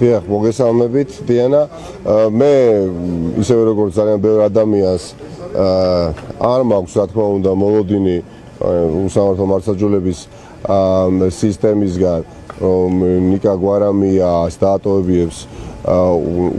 დიახ, მოგესალმებით, დიანა. მე ისევე როგორც ძალიან ბევრი ადამიანს არ მაქვს, რა თქმა უნდა, მოლოდინი უსამართლო მართლმსაჯულების სისტემისგან, რომ ნიკა გვარამიას დაატოვებიებს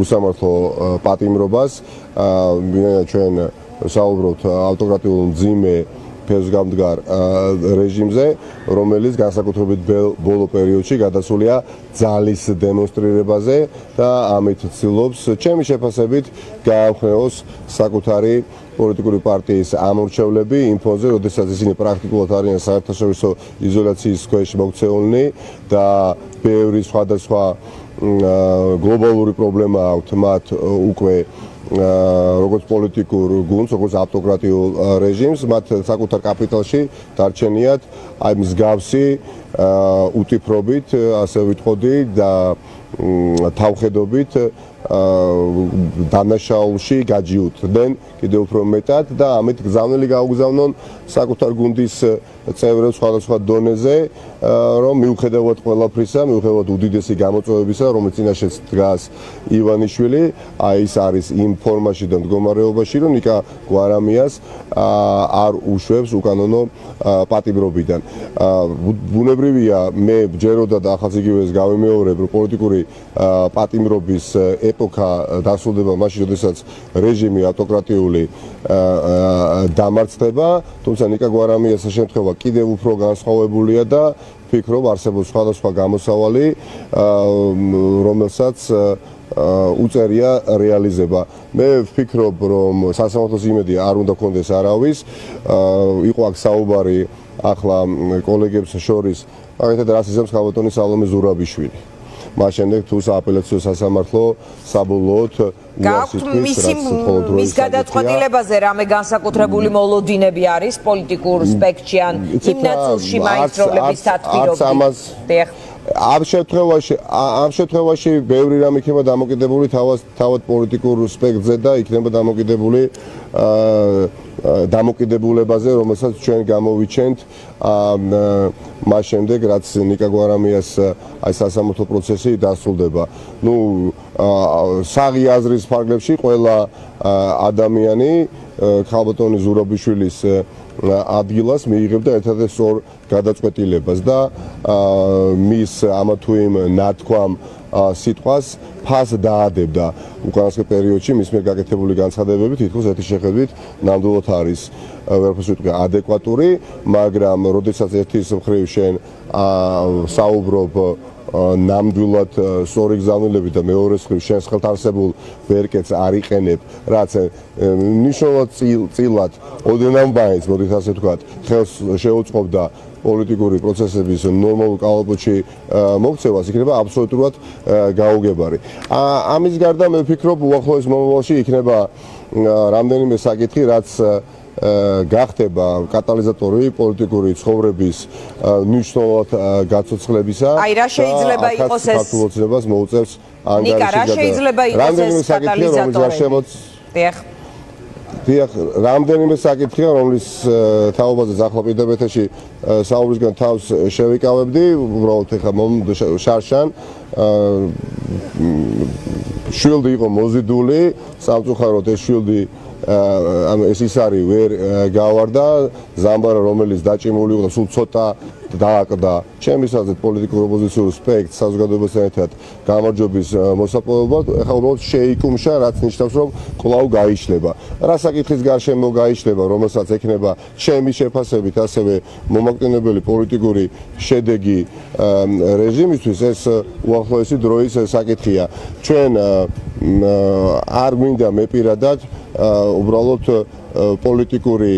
უსამართლო პატიმრობას. ჩვენ საუბრობთ ავტოკრატიულ მძიმე ფესვგამდგარ რეჟიმზე, რომელიც განსაკუთრებით ბოლო პერიოდში გადასულია ძალის დემონსტრირებაზე და ამით ცდილობს ჩემი შეფასებით გაამხნევოს საკუთარი პოლიტიკური პარტიის ამორჩევლები იმ ფონზე, როდესაც ისინი პრაქტიკულად არიან საერთაშორისო იზოლაციის ქვეშ მოქცეულნი და ბევრი სხვადასხვა გლობალური პრობლემა აქვთ მათ უკვე როგორც პოლიტიკურ გუნდს, როგორც ავტოკრატიულ რეჟიმს, მათ საკუთარ კაპიტალში დარჩენიათ აი მსგავსი უტიფრობით, ასე ვიტყოდი და თავხედობით დანაშაულში გაჯიუთდნენ კიდევ უფრო მეტად და ამით გზავნილი გაუგზავნონ საკუთარ გუნდის წევრებს სხვადასხვა დონეზე, რომ მიუხედავად ყველაფრისა, მიუხედავად უდიდესი გამოწვევებისა, რომელიც წინაშეც დგას ივანიშვილი, აი ის არის იმ ფორმაში და მდგომარეობაში, რომ ნიკა გვარამიას არ უშვებს უკანონო პატიმრობიდან. ბუნებრივია, მე ჯეროდა და ახაც იგივეს გავიმეორებ, რომ პოლიტიკური პატიმრობის ეპოქა დასრულდება მაშინ, როდესაც რეჟიმი ავტოკრატიული დამარცხდება, თუმცა ნიკა გვარამიას შემთხვევა კიდევ უფრო განსხვავებულია და ვფიქრობ, არსებობს სხვადასხვა გამოსავალი, რომელსაც უწერია რეალიზება. მე ვფიქრობ, რომ სასამართლოს იმედი არ უნდა გქონდეს არავის. იყო აქ საუბარი ახლა კოლეგებს შორის, მაგალითად რას იზამს ქალბატონი სალომე ზურაბიშვილი. მას შემდეგ თუ სააპელაციო სასამართლო საბოლოოდ გააქვთ მის გადაწყვეტილებაზე რამე განსაკუთრებული მოლოდინები არის პოლიტიკურ სპექტრში ან იმ ნაწილში მაინც რომლების თათბირობთ. ამ შემთხვევაში ბევრი რამ იქნება დამოკიდებული თავად პოლიტიკურ სპექტრზე და იქნება დამოკიდებულებაზე, რომელსაც ჩვენ გამოვიჩენთ მას შემდეგ, რაც ნიკა გვარამიას აი სასამართლო პროცესი დასრულდება. საღი აზრის ფარგლებში ყველა ადამიანი ქალბატონი ზურაბიშვილის ადგილას მიიღებდა ერთადერთ სწორ გადაწყვეტილებას და მის ამა თუ იმ ნათქვამ სიტყვას ფას დაადებდა უკანასკნელ პერიოდში მის მიერ გაკეთებული განცხადებები თითქოს ერთი შეხედვით ნამდვილად არის ვერაფერს ვიტყვი ადეკვატური, მაგრამ როდესაც ერთის მხრივ შენ საუბრობ ნამდვილად სწორი გზავნილებით და მეორეს მხრივ შენს ხელთ არსებულ ვერკეთს არ იყენებ, რაც მნიშვნელოვნად წილად ოდნავ მაინც, მოდით ასე ვთქვათ, ხელს შეუწყობდა პოლიტიკური პროცესების ნორმალურ კალაპოტში მოქცევას, იქნება აბსოლუტურად გაუგებარი. ამის გარდა მე ვფიქრობ, უახლოეს მომავალში იქნება რამდენიმე საკითხი, რაც გახდება კატალიზატორი პოლიტიკური ცხოვრების მნიშვნელოვნად გაცოცხლებისა. აი რა შეიძლება იყოს ეს ქართულოცნებას მოუწევს ანგარიში ნიკა, რა შეიძლება იყოს ეს კატალიზატორი? დიახ, რამდენიმე საკითხია, რომლის თაობაზე ახლა პირდაპირ საუბრისგან თავს შევიკავებდი, უბრალოდ ეხლა შარშან შილდი იყო მოზიდული, სამწუხაროდ ეს შილდი ეს ის არის ვერ გავარდა, ზამბარა რომელიც დაჭიმული იყო და სულ ცოტა დააყდა ჩემის აზრით პოლიტიკურ ოპოზიციურ სპექტრს საზოგადოებასთან ერთად გამარჯვების მოსაპოვებლად, ეხლა უბრალოდ შეიკუმშა, რაც ნიშნავს, რომ კვლავ გაიშლება. რა საკითხის გარშემო გაიშლება, რომელსაც ექნება ჩემი შეფასებით ასევე მომაკვდინებელი პოლიტიკური შედეგი რეჟიმისთვის, ეს უახლოესი დროის საკითხია. ჩვენ არ გვინდა მე პირადად უბრალოდ პოლიტიკური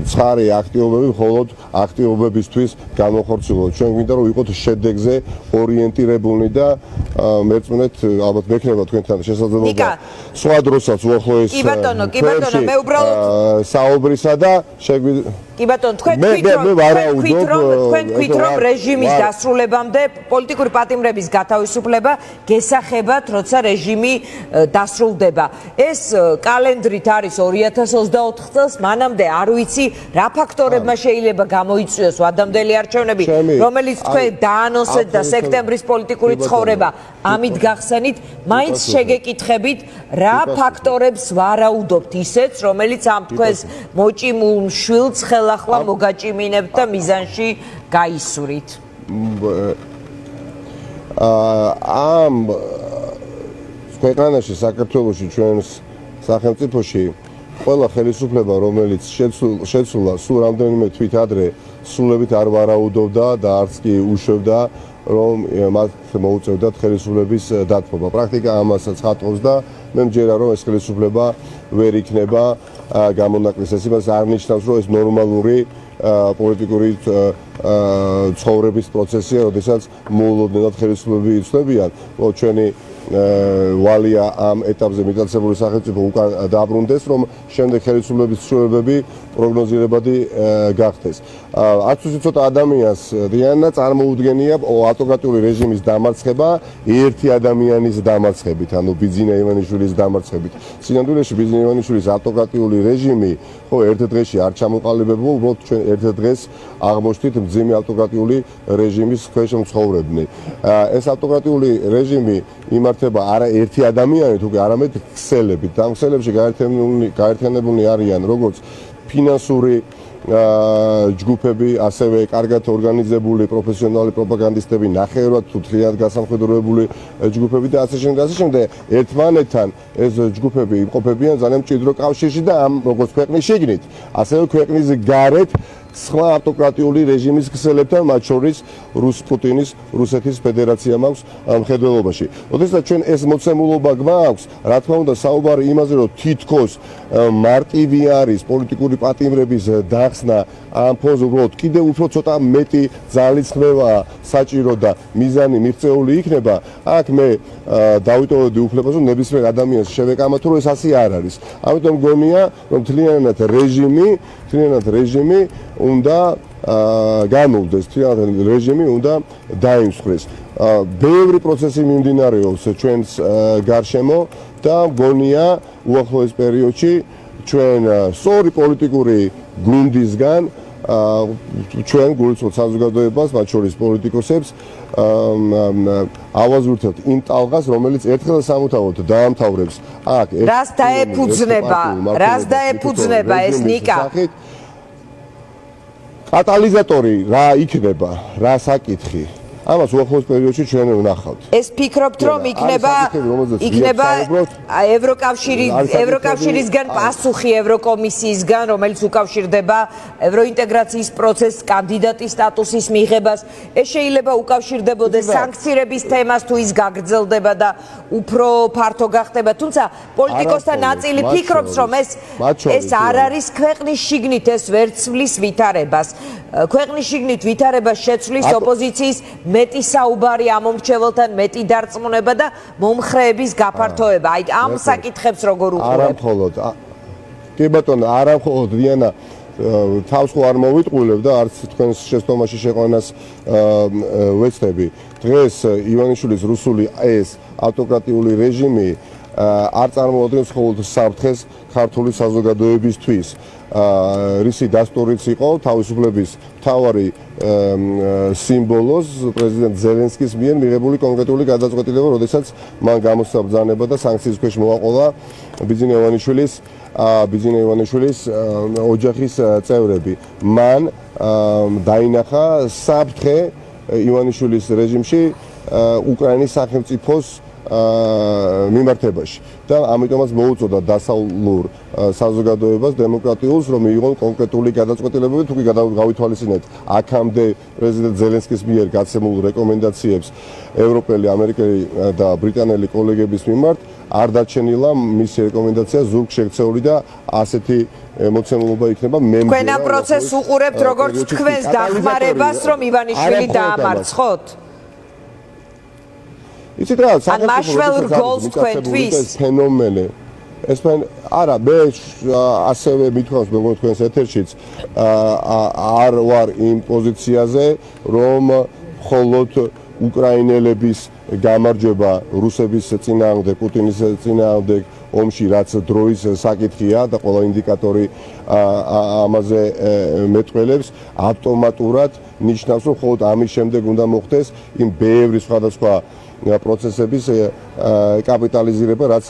ცხარი აქტივობები მხოლოდ აქტივობებისთვის გამოხორციელოთ. ჩვენ გვინდა რომ ვიყოთ შედეგზე ორიენტირებულნი და მერწმუნეთ ალბათ მექნება თქვენთან შესაძლებლობა სხვა დროსაც უახლოეს კი ბატონო, მე უბრალოდ საუბრისა და კი ბატონო, თქვენ თქვით რომ რეჟიმის დასრულებამდე პოლიტიკური პატიმრების გათავისუფლება გესახებათ, როცა რეჟიმი დასრულდება. ეს კალენდრით არის 2024 წელს, მანამდე არ ვიცი რა ფაქტორებმა შეიძლება გამოიწვიოს ვადამდელი არჩევნები, რომელიც თქვენ დაანონსეთ და სექტემბრის პოლიტიკური ცხოვრება ამით გახსენით, მაინც შეგეკითხებით რა ფაქტორებს ვარაუდობთ ისეც, რომელიც ამ თქვენს მოჭიმულ შვილს ხელახლა მოგაჭიმინებთ და მიზანში გაისურით. ამ ქვეყანაში, საქართველოში, ჩვენს სახელმწიფოში ყველა ხელისუფლება, რომელიც შეცვლა სულ რამდენიმე თვით ადრე, სულებით არ ვარაუდობდა და არც კი უშვებდა, რომ მათ მოუწევდათ ხელისუფლების დათმობა. პრაქტიკა ამასაც ხატავს და მე მჯერა, რომ ეს ხელისუფლება ვერ იქნება გამონაკლისი. ეს იმას არ ნიშნავს, რომ ეს ნორმალური პოლიტიკური ცხოვრების პროცესია, როდესაც მოულოდნელად ხელისუფლებები იცვლებიან. ჩვენი ვალია ამ ეტაპზე მიტაცებული სახელმწიფო უკან დაბრუნდეს, რომ შემდეგ ხელისუფლების ცვლილებები პროგნოზირებადი გახდეს. არც უცებ ცოტა ადამიანს დიანა წარმოუდგენია ავტოკრატიული რეჟიმის დამარცხება ერთი ადამიანის დამარცხებით, ანუ ბიძინა ივანიშვილის დამარცხებით. სინამდვილეში ბიძინა ივანიშვილის ავტოკრატიული რეჟიმი ხო ერთ დღეში არ ჩამოყალიბებულა, უბრალოდ ჩვენ ერთ დღეს აღმოჩნდით მძიმე ავტოკრატიული რეჟიმის ქვეშ მცხოვრებნი. ეს ავტოკრატიული რეჟიმი იმართება არა ერთი ადამიანით, უკვე არამედ ქსელებით. და ამ ქსელებში გაერთიანებულნი არიან როგორც ფინანსური ჯგუფები, ასევე კარგად ორგანიზებული პროფესიონალი პროპაგანდისტები, ნახევრად თუ თლიანად გასამხედროებული ჯგუფები და ასე შემდეგ. ერთმანეთთან ეს ჯგუფები იმყოფებიან ძალიან მჭიდრო კავშირში და ამ როგორც ქვეყნის შიგნით, ასევე ქვეყნის გარეთ სხვა ავტოკრატიული რეჟიმის ქსელებთან, მათ შორის პუტინის რუსეთის ფედერაციამ აქვს მხედველობაში. როდესაც ჩვენ ეს მოცემულობა გვაქვს, რა თქმა უნდა, საუბარი იმაზე, რომ თითქოს მარტივი არის პოლიტიკური პატიმრების დახსნა ამ ფონზე, უბრალოდ კიდევ უფრო ცოტა მეტი ძალისხმევა საჭირო და მიზანი მიღწეული იქნება, აქ მე დავიტოვებდი უფლებას, რომ ნებისმიერ ადამიანს შევეკამათო, რომ ეს ასე არ არის. ამიტომ მგონია, რომ თლიანად რეჟიმი უნდა განულდეს, თლიანად რეჟიმი უნდა დაიმსხვრეს. ბევრი პროცესი მიმდინარეობს ჩვენს გარშემო და მგონია უახლოეს პერიოდში ჩვენ სწორი პოლიტიკური გუნდისგან ჩვენ გულისხმობთ საზოგადოებას, მათ შორის პოლიტიკოსებს, ავაზურთებთ იმ ტალღას, რომელიც ერთხელ და სამუდამოდ დაამთავრებს აქ რას დაეფუძნება ეს ნიკა? კატალიზატორი რა იქნება, რა საკითხი? ამას უახლოეს პერიოდში ჩვენ ვნახავთ. ეს ფიქრობთ, რომ იქნება ევროკავშირისგან პასუხი ევროკომისიისგან, რომელიც უკავშირდება ევროინტეგრაციის პროცესს, კანდიდატის სტატუსის მიღებას. ეს შეიძლება უკავშირდებოდეს სანქციების თემას, თუ ის გაგრძელდება და უფრო ფართო გახდება. თუმცა პოლიტიკოსთა ნაწილი ფიქრობს, რომ ეს არ არის ქვეყნის შიგნით, ეს ვერ ცვლის ვითარებას. ქვეყნის შიგნით ვითარებას შეცვლის ოპოზიციის მეტი საუბარი ამომრჩეველთან, მეტი დარწმუნება და მომხრეების გაფართოება. აი ამ საკითხებს როგორ უყურებთ? არა მხოლოდ. კი ბატონო, არა მხოლოდ დიანა თავს ხო არ მოვიტყუილებ და არც თქვენს შეცდომაში შეყვანას ვეცდები. დღეს ივანიშვილის რუსული ეს ავტოკრატიული რეჟიმი არ წარმოადგენს მხოლოდ საფრთხეს ქართული საზოგადოებისთვის. რისი დასტურიც იყო თავისუფლების მთავარი სიმბოლოს პრეზიდენტ ზელენსკის მიერ მიღებული კონკრეტული გადაწყვეტილება, როდესაც მან გამოსაბრძანება და სანქციის ქვეშ მოაყოლა ბიძინა ივანიშვილის ოჯახის წევრები. მან დაინახა საფრთხე ივანიშვილის რეჟიმში უკრაინის სახელმწიფოს მიმართებაში და ამიტომაც მოუწოდა დასავლურ საზოგადოებას დემოკრატიულს, რომ მიიღონ კონკრეტული გადაწყვეტილებები, თუ კი გავითვალისწინებთ აქამდე პრეზიდენტ ზელენსკის მიერ გაცემულ რეკომენდაციებს ევროპელი, ამერიკელი და ბრიტანელი კოლეგების მიმართ, არ დარჩენილა მისი რეკომენდაცია ზურგ შექცეული და ასეთი მოცემულობა იქნება. თქვენ ამ პროცესს უყურებთ როგორც თქვენს დახმარებას, რომ ივანიშვილი დაამარცხოთ? იცით რა, ან მაშველურ გოლს თქვენთვის ფენომენი ესპან არა მე ასევე მithავს მეგონა თქვენს ეთერშიც არ ვარ იმ პოზიციაზე რომ მხოლოდ უკრაინელების გამარჯვება რუსების წინააღმდეგ პუტინის წინააღმდეგ ომში რაც დროის საკითხია და ყველა ინდიკატორი ამაზე მეტყველებს ავტომატურად ნიშნავს რომ მხოლოდ ამის შემდეგ უნდა მოხდეს იმ ბევრი სხვადასხვა პროცესების კაპიტალიზირება რაც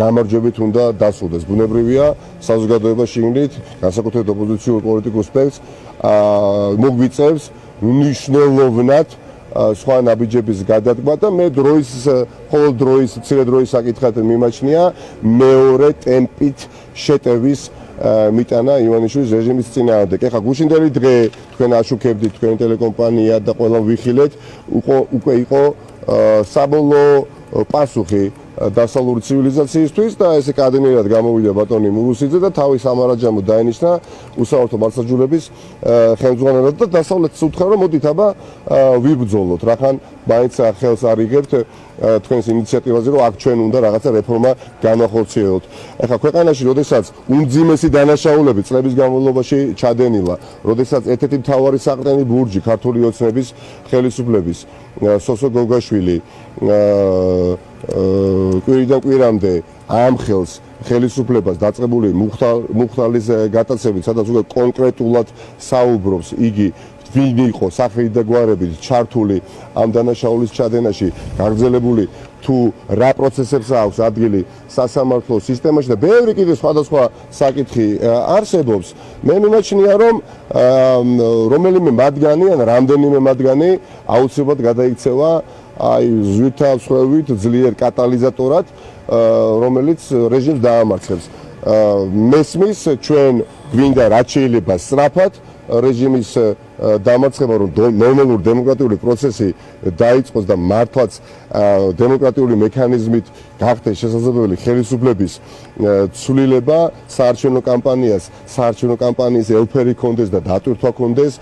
გამარჯვებით უნდა დასრულდეს ბუნებრივია საზოგადოება შიგნით განსაკუთრებით ოპოზიციურ პოლიტიკურ სპექტრს მოგვიწევს მნიშვნელოვნად სხვა ნაბიჯების გადადგმა და მე მხოლოდ მცირე დროის საკითხად მიმაჩნია მეორე ტემპით შეტევის მიტანა ივანიშვილის რეჟიმის წინააღმდეგ. ეხლა გუშინდელი დღე თქვენ აშუქებდით თქვენი ტელეკომპანია და ყველა ვიხილეთ უკვე იყო საბოლოო პასუხი დასავლური ცივილიზაციისთვის და ესე კადენიერად გამოვიდა ბატონი მურუსიძე და თავის ამარაჯამო დაენიშნა უსამართლო მართლმსაჯულების ხელმძღვანელად და დასავლეთს უთხრა რომ მოდით აბა ვიბრძოლოთ რახან მაინც ხელს არ იღებთ თქვენს ინიციატივაზე რომ აქ ჩვენ უნდა რაღაცა რეფორმა განვახორციელოთ. ეხლა ქვეყანაში როდესაც უმძიმესი დანაშაულები წლების განმავლობაში ჩადენილა, როდესაც ერთ-ერთი მთავარი საყრდენი ბურჯი ქართული ოცნების ხელისუფლების სოსო გოგაშვილი კვირიდან კვირამდე ამხელს ხელისუფლებას დაწყებული მუხთალის გატაცებით, სადაც უკვე კონკრეტულად საუბრობს იგი ვინ იყო სახედი და გვარებით ჩართული ამ დანაშაულის ჩადენაში გაგრძელებული თუ რა პროცესებს აქვს ადგილი სასამართლო სისტემაში და ბევრი კიდე სხვადასხვა საკითხი არსებობს მე მიმაჩნია რომ რომელიმე მათგანი ან რამდენიმე მათგანი აუცილებლად გადაიქცევა აი ზვითავსხვევით ძლიერ კატალიზატორად რომელიც რეჟიმს დაამარცხებს მესმის ჩვენ გვინდა რაც შეიძლება სწრაფად რეჟიმის დამარცხება რომ ნორმალური დემოკრატიული პროცესი დაიწყოს და მართლაც დემოკრატიული მექანიზმით გახდეს შესაძლებელი ხელისუფლების ცვლილება საარჩევნო კამპანიის ელფერი კონდეს და დატვირთვა კონდეს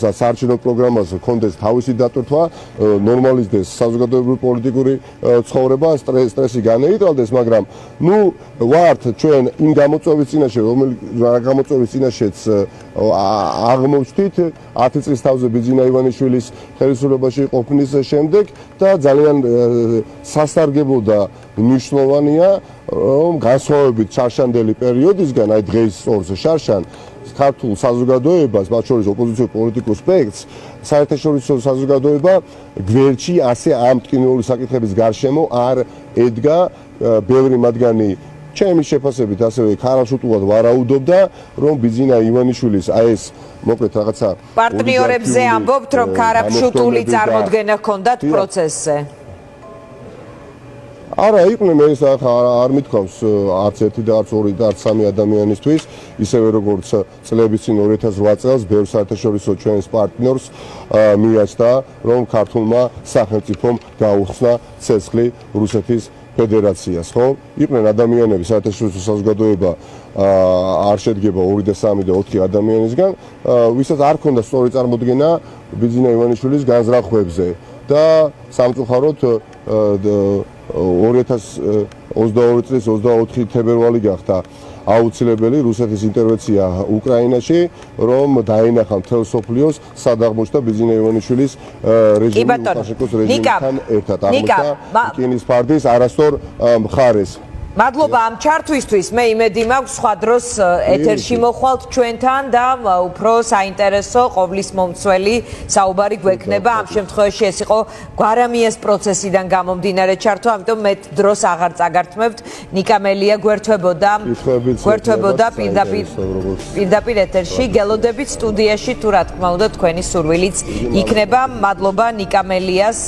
საარჩევნო პროგრამას კონდეს თავისი დატვირთვა ნორმალიზდეს საზოგადოებრივი პოლიტიკური ცხოვრება სტრესი განეიტრალდეს მაგრამ ნუ ვართ ჩვენ იმ გამოწვევის წინაშე რომელიც გამოწვევის წინაშეც აღმოჩნდით 10 წლის თავზე ბიძინა ივანიშვილის ხელისუფლებაში ყოფნის შემდეგ და ძალიან სასარგებლო და მნიშვნელოვანია რომ განსხვავებით შარშანდელი პერიოდისგან აი დღეს ორს შარშან ქართულ საზოგადოებას მათ შორის ოპოზიციურ პოლიტიკურ სპექტრს საერთაშორისო საზოგადოება გვერდში ასე ამ ტკივნეული საკითხების გარშემო არ ედგა ბევრი მათგანი ჩემი შეფასებით ასევე ქარალშუტულად ვარაუდობდა რომ ბიძინა ივანიშვილის აი ეს მოკლედ რაღაცა პარტნიორებზე ამბობთ რომ ქარალშუტული წარმოდგენა ჰქონდათ პროცესზე არა იყვნენ ეს არ მithქვავს არც ერთი და არც ორი და არც სამი ადამიანისთვის ისევე როგორც წლების წინ 2008 წელს ბევრ საერთაშორისო ჩვენს პარტნიორს მიაჩნდა რომ ქართულმა სახელმწიფომ გაუხსნა ცეცხლი რუსეთის ფედერაციას, ხო? იყვნენ ადამიანები საერთაშორისო საზოგადოება არ შედგება 2 და 3 და 4 ადამიანისგან, ვისაც არ ქონდა სწორი წარმოდგენა ბიძინა ივანიშვილის განზრახვებზე და სამწუხაროდ 2022 წლის 24 თებერვალი გახდა აუცილებელი რუსეთის ინტერვენცია უკრაინაში, რომ დაენახა მთელ მსოფლიოს სად აღმოჩნდა ბიძინა ივანიშვილის რეჟიმი ლუკაშენკოს რეჟიმთან ერთად აღმოჩნდა პუტინის ფარდის არასწორ მხარეს. მადლობა ამ ჩართვისთვის. მე იმედი მაქვს სხვა დროს ეთერში მოხვალთ ჩვენთან და უფრო საინტერესო ყოვლის მომცველი საუბარი გვექნება. ამ შემთხვევაში ეს იყო გვარამიას პროცესიდან გამომდინარე ჩართვა, ამიტომ მე დროს აღარ წაგართმევთ. ნიკა მელია გვერდთვებოდა პირდაპირ ეთერში. გელოდებით სტუდიაში თუ რა თქმა უნდა თქვენი სურვილიც იქნება. მადლობა ნიკა მელიას.